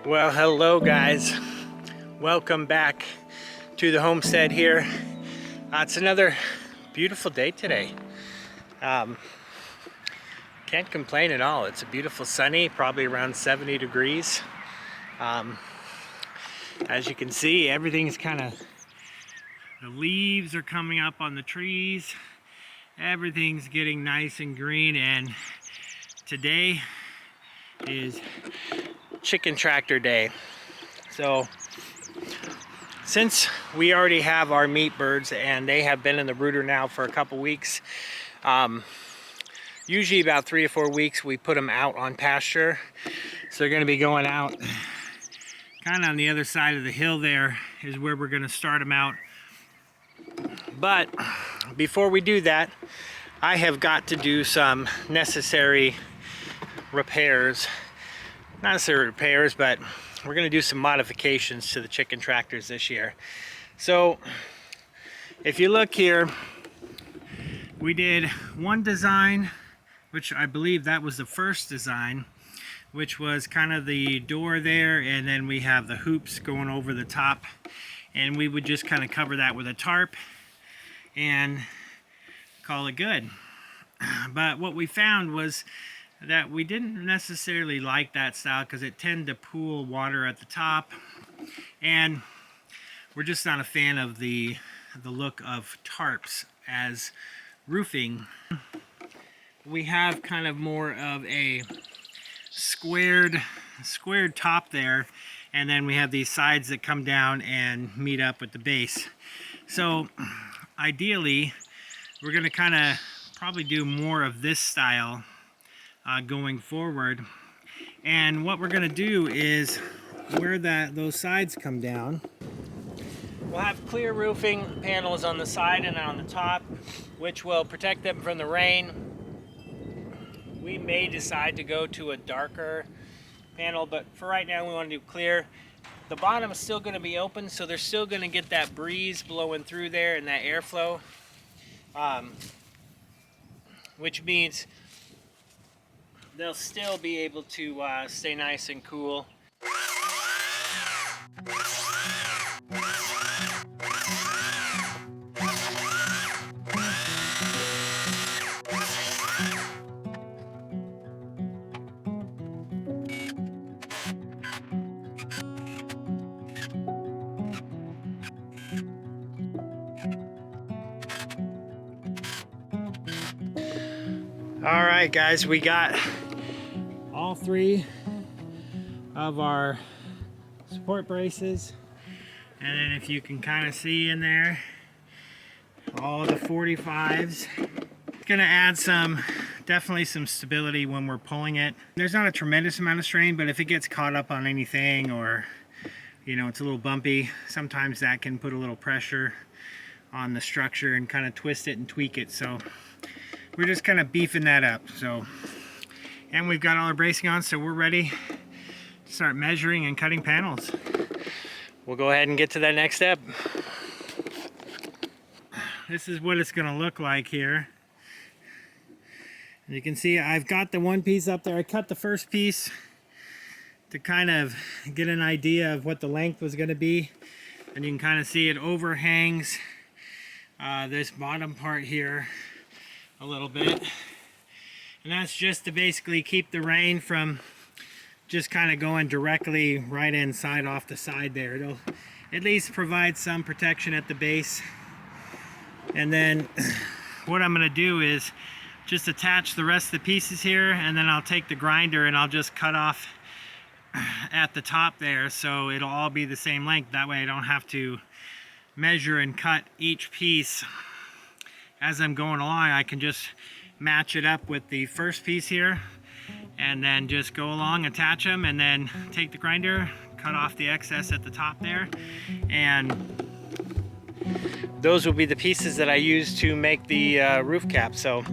Well, hello guys. Welcome back to the homestead here. It's another beautiful day today. Um, can't complain at all. It's a beautiful sunny, probably around 70 degrees. Um, as you can see, everything's the leaves are coming up on the trees. Everything's getting nice and green, and today is chicken tractor day. So since we already have our meat birds and they have been in the brooder now for a couple weeks, usually about 3 to 4 weeks, we put them out on pasture. So they're going to be going out kind of on the other side of the hill. There is where we're going to start them out. But before we do that, I have got to do some necessary repairs. Not necessarily repairs, but we're going to do some modifications to the chicken tractors this year. So if you look here, we did one design, which I believe that was the first design, which was kind of the door there, and then we have the hoops going over the top, and we would just kind of cover that with a tarp and call it good. But what we found was that we didn't necessarily like that style because it tended to pool water at the top, and we're just not a fan of the look of tarps as roofing. We have kind of more of a squared top there, and then we have these sides that come down and meet up with the base. So ideally we're going to kind of probably do more of this style going forward. And what we're going to do is where those sides come down, we'll have clear roofing panels on the side and on the top, which will protect them from the rain. We may decide to go to a darker panel, but for right now we want to do clear. The bottom is still going to be open, so they're still going to get that breeze blowing through there and that airflow, which means they'll still be able to stay nice and cool. All right, guys, we got all 3 of our support braces, and then if you can kind of see in there, all the 45s. It's gonna add definitely some stability when we're pulling it. There's not a tremendous amount of strain, but if it gets caught up on anything, or it's a little bumpy, sometimes that can put a little pressure on the structure and kind of twist it and tweak it. So we're just kind of beefing that up. So, and we've got all our bracing on, so we're ready to start measuring and cutting panels. We'll go ahead and get to that next step. This is what it's going to look like here. And you can see I've got the one piece up there. I cut the first piece to kind of get an idea of what the length was going to be, and you can kind of see it overhangs this bottom part here a little bit, and that's just to basically keep the rain from just kind of going directly right inside off the side there. It'll at least provide some protection at the base. And then what I'm going to do is just attach the rest of the pieces here, and then I'll take the grinder and I'll just cut off at the top there, so it'll all be the same length. That way I don't have to measure and cut each piece as I'm going along. I can just match it up with the first piece here, and then just go along, attach them, and then take the grinder, cut off the excess at the top there, and those will be the pieces that I use to make the roof cap. So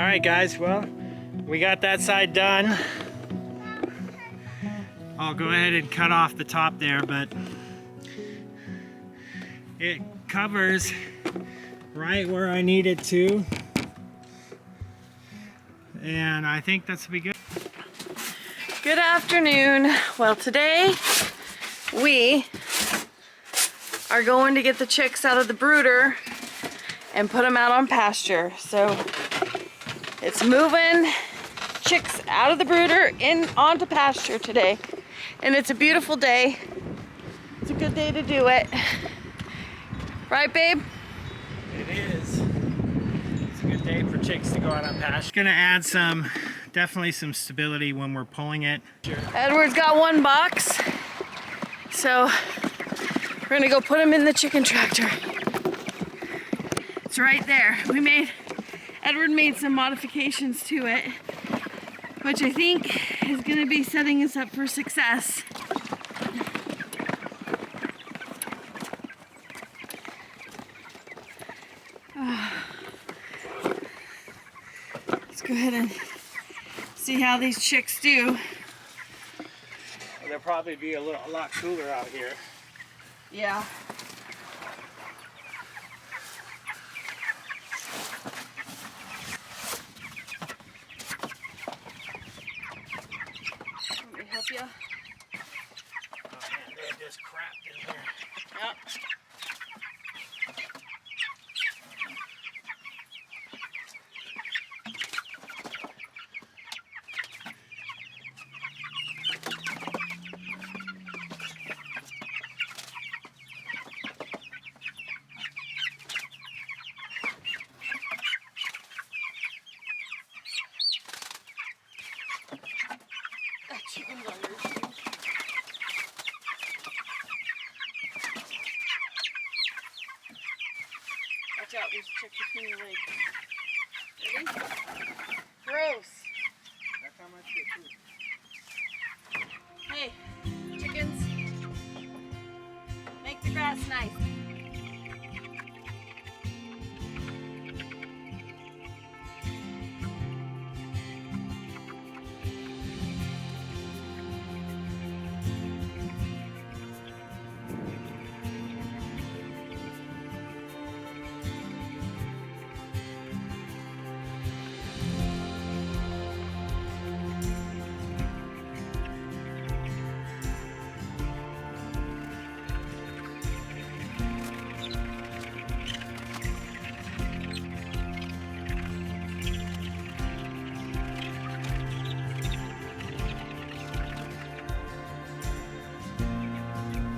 right, guys, well, we got that side done. I'll go ahead and cut off the top there, but it covers right where I need it to. And I think that's be good. Good afternoon. Well, today we are going to get the chicks out of the brooder and put them out on pasture. So it's moving chicks out of the brooder in onto pasture today. And it's a beautiful day. It's a good day to do it. Right, babe? It is. It's a good day for chicks to go out on pasture. Gonna add definitely some stability when we're pulling it. Edward's got one box, so we're gonna go put him in the chicken tractor. It's right there. Edward made some modifications to it, which I think is gonna be setting us up for success. Let's go ahead and see how these chicks do. They'll probably be a lot cooler out here. Yeah. Let me help you. Oh man, they're just crapped in here. Yep. That chicken's on your shoe. Watch out, there's a chick between your legs. Ready? Gross. That's how much they poop. Hey, chickens. Make the grass nice.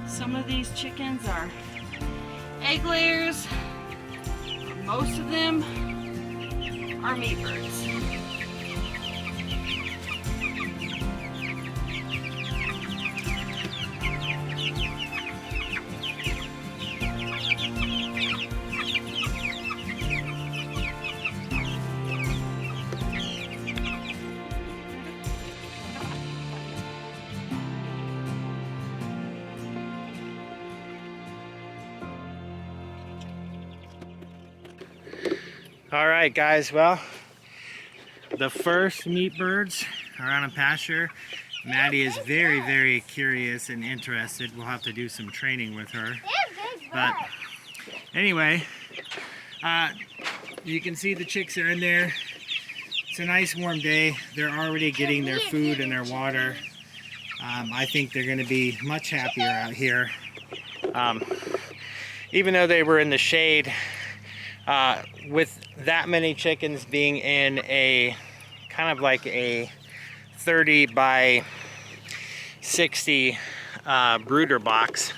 Some of these chickens are egg layers. Most of them are meat birds. All right, guys, well, the first meat birds are on a pasture. Maddie is very, very curious and interested. We'll have to do some training with her. But anyway, you can see the chicks are in there. It's a nice warm day. They're already getting their food and their water. I think they're gonna be much happier out here. Even though they were in the shade, with that many chickens being in a kind of like a 30 by 60 brooder box,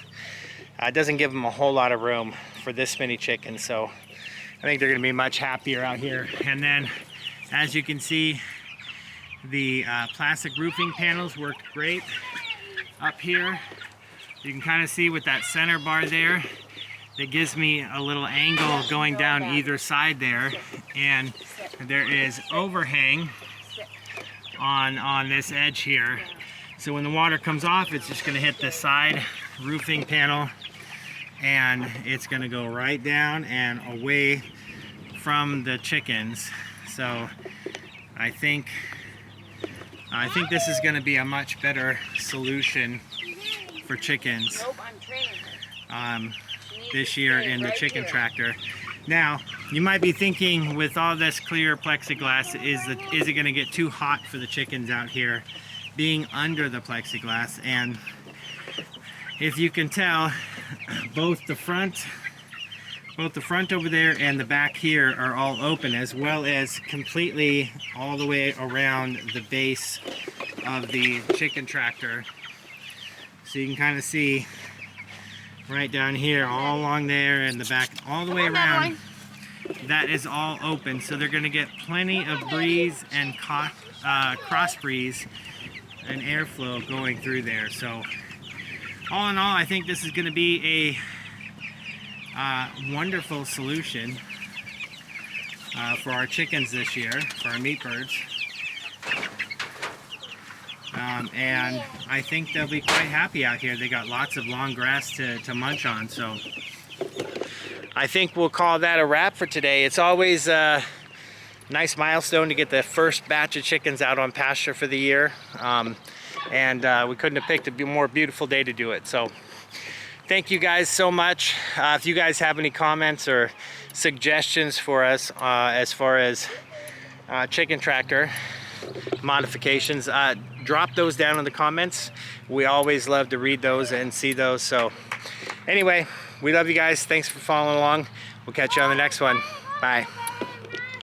it doesn't give them a whole lot of room for this many chickens. So I think they're going to be much happier out here. And then, as you can see, the plastic roofing panels worked great up here. You can kind of see with that center bar there, it gives me a little angle going down either side there, and there is overhang on this edge here. So when the water comes off, it's just going to hit the side roofing panel, and it's going to go right down and away from the chickens. So I think this is going to be a much better solution for chickens this year in the chicken tractor. Now, you might be thinking, with all this clear plexiglass, is it going to get too hot for the chickens out here being under the plexiglass? And if you can tell, both the front over there and the back here are all open, as well as completely all the way around the base of the chicken tractor. So you can kind of see right down here, all along there, and the back, all the way around. That is all open, so they're going to get plenty of breeze and cross breeze and airflow going through there. So all in all, I think this is going to be a wonderful solution for our chickens this year, for our meat birds. And I think they'll be quite happy out here. They got lots of long grass to munch on. So I think we'll call that a wrap for today. It's always a nice milestone to get the first batch of chickens out on pasture for the year. And we couldn't have picked a more beautiful day to do it. So thank you guys so much. If you guys have any comments or suggestions for us as far as chicken tractor modifications, drop those down in the comments. We always love to read those and see those. So anyway, we love you guys. Thanks for following along. We'll catch you on the next one. Bye.